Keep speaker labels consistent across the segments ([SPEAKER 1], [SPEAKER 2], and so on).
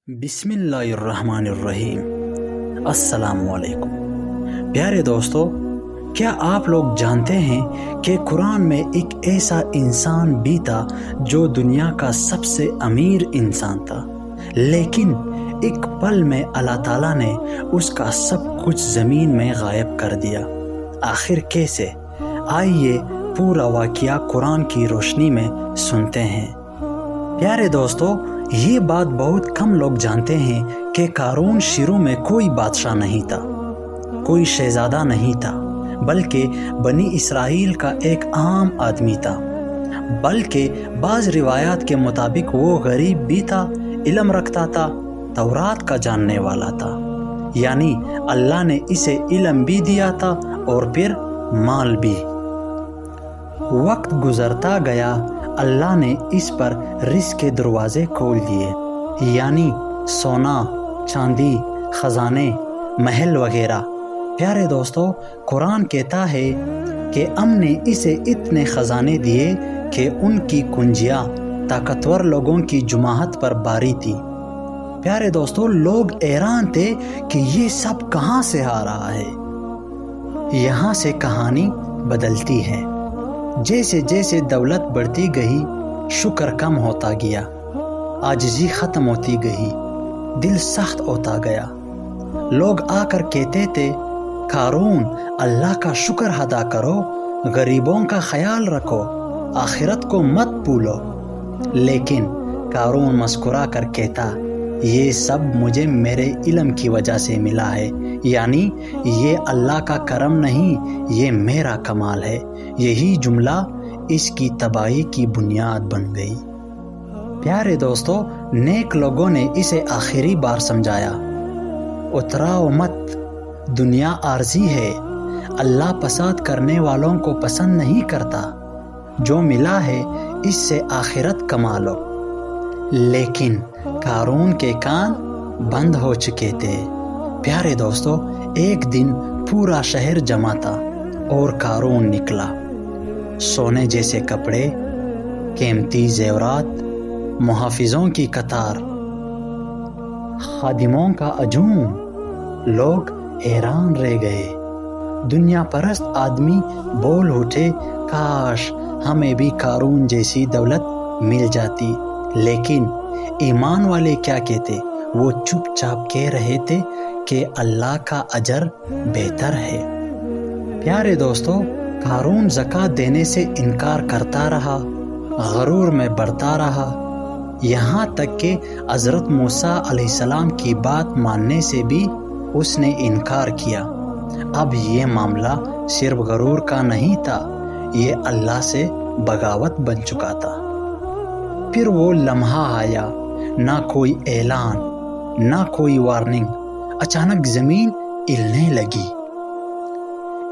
[SPEAKER 1] بسم اللہ الرحمن الرحیم۔ السلام علیکم پیارے دوستو، کیا آپ لوگ جانتے ہیں کہ قرآن میں ایک ایسا انسان بھی تھا جو دنیا کا سب سے امیر انسان تھا، لیکن ایک پل میں اللہ تعالیٰ نے اس کا سب کچھ زمین میں غائب کر دیا۔ آخر کیسے؟ آئیے پورا واقعہ قرآن کی روشنی میں سنتے ہیں۔ پیارے دوستو، یہ بات بہت کم لوگ جانتے ہیں کہ قارون شروع میں کوئی بادشاہ نہیں تھا، کوئی شہزادہ نہیں تھا، بلکہ بنی اسرائیل کا ایک عام آدمی تھا۔ بلکہ بعض روایات کے مطابق وہ غریب بھی تھا، علم رکھتا تھا، تورات کا جاننے والا تھا، یعنی اللہ نے اسے علم بھی دیا تھا اور پھر مال بھی۔ وقت گزرتا گیا، اللہ نے اس پر رزق کے دروازے کھول دیے، یعنی سونا، چاندی، خزانے، محل وغیرہ۔ پیارے دوستو، قرآن کہتا ہے کہ ہم نے اسے اتنے خزانے دیے کہ ان کی کنجیاں طاقتور لوگوں کی جماعت پر باری تھی۔ پیارے دوستو، لوگ حیران تھے کہ یہ سب کہاں سے آ رہا ہے۔ یہاں سے کہانی بدلتی ہے۔ جیسے جیسے دولت بڑھتی گئی، شکر کم ہوتا گیا، عاجزی ختم ہوتی گئی، دل سخت ہوتا گیا۔ لوگ آ کر کہتے تھے، قارون، اللہ کا شکر ادا کرو، غریبوں کا خیال رکھو، آخرت کو مت بھولو۔ لیکن قارون مسکرا کر کہتا، یہ سب مجھے میرے علم کی وجہ سے ملا ہے، یعنی یہ اللہ کا کرم نہیں، یہ میرا کمال ہے۔ یہی جملہ اس کی تباہی کی بنیاد بن گئی۔ پیارے دوستو، نیک لوگوں نے اسے آخری بار سمجھایا، اتراؤ مت، دنیا عارضی ہے، اللہ پسند کرنے والوں کو پسند نہیں کرتا، جو ملا ہے اس سے آخرت کما لو۔ لیکن قارون کے کان بند ہو چکے تھے۔ پیارے دوستو، ایک دن پورا شہر جمع تھا اور قارون نکلا۔ سونے جیسے کپڑے، قیمتی زیورات، محافظوں کی قطار، خادموں کا ہجوم۔ لوگ حیران رہ گئے۔ دنیا پرست آدمی بول اٹھے، کاش ہمیں بھی قارون جیسی دولت مل جاتی۔ لیکن ایمان والے کیا کہتے؟ وہ چپ چاپ کہہ رہے تھے کہ اللہ کا اجر بہتر ہے۔ پیارے دوستو، قارون زکوٰۃ دینے سے انکار کرتا رہا، غرور میں بڑھتا رہا، یہاں تک کہ حضرت موسیٰ علیہ السلام کی بات ماننے سے بھی اس نے انکار کیا۔ اب یہ معاملہ صرف غرور کا نہیں تھا، یہ اللہ سے بغاوت بن چکا تھا۔ پھر وہ لمحہ آیا، نہ کوئی اعلان، نہ کوئی وارننگ، اچانک زمین ہلنے لگی۔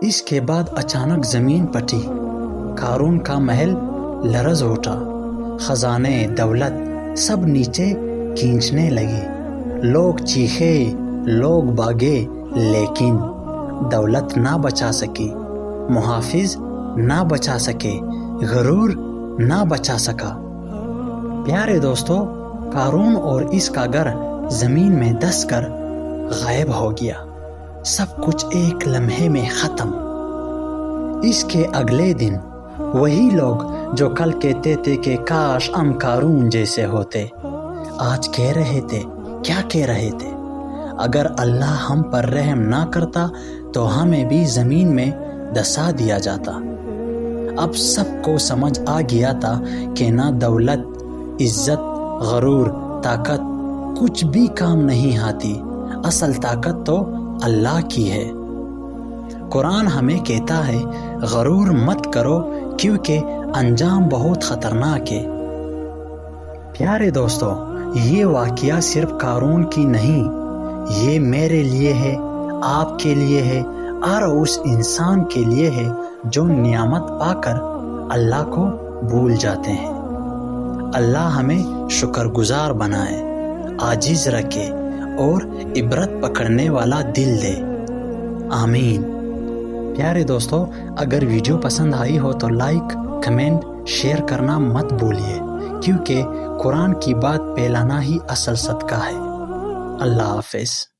[SPEAKER 1] اس کے بعد اچانک زمین پھٹی، قارون کا محل لرز اٹھا، خزانے، دولت سب نیچے کھینچنے لگے۔ لوگ چیخے، لوگ بھاگے، لیکن دولت نہ بچا سکی، محافظ نہ بچا سکے، غرور نہ بچا سکا۔ پیارے دوستو، قارون اور اس کا گھر زمین میں دس کر غائب ہو گیا، سب کچھ ایک لمحے میں ختم۔ اس کے اگلے دن وہی لوگ جو کل کہتے تھے کہ کاش ہم قارون جیسے ہوتے، آج کہہ رہے تھے، کیا کہہ رہے تھے؟ اگر اللہ ہم پر رحم نہ کرتا تو ہمیں بھی زمین میں دسا دیا جاتا۔ اب سب کو سمجھ آ گیا تھا کہ نہ دولت، عزت، غرور، طاقت کچھ بھی کام نہیں آتی، اصل طاقت تو اللہ کی ہے۔ قرآن ہمیں کہتا ہے، غرور مت کرو کیونکہ انجام بہت خطرناک ہے۔ پیارے دوستو، یہ واقعہ صرف قارون کی نہیں، یہ میرے لیے ہے، آپ کے لیے ہے، اور اس انسان کے لیے ہے جو نعمت پا کر اللہ کو بھول جاتے ہیں۔ اللہ ہمیں شکر گزار بنائے، عاجز رکھے اور عبرت پکڑنے والا دل دے، آمین۔ پیارے دوستو، اگر ویڈیو پسند آئی ہو تو لائک، کمنٹ، شیئر کرنا مت بھولیے، کیونکہ قرآن کی بات پھیلانا ہی اصل صدقہ ہے۔ اللہ حافظ.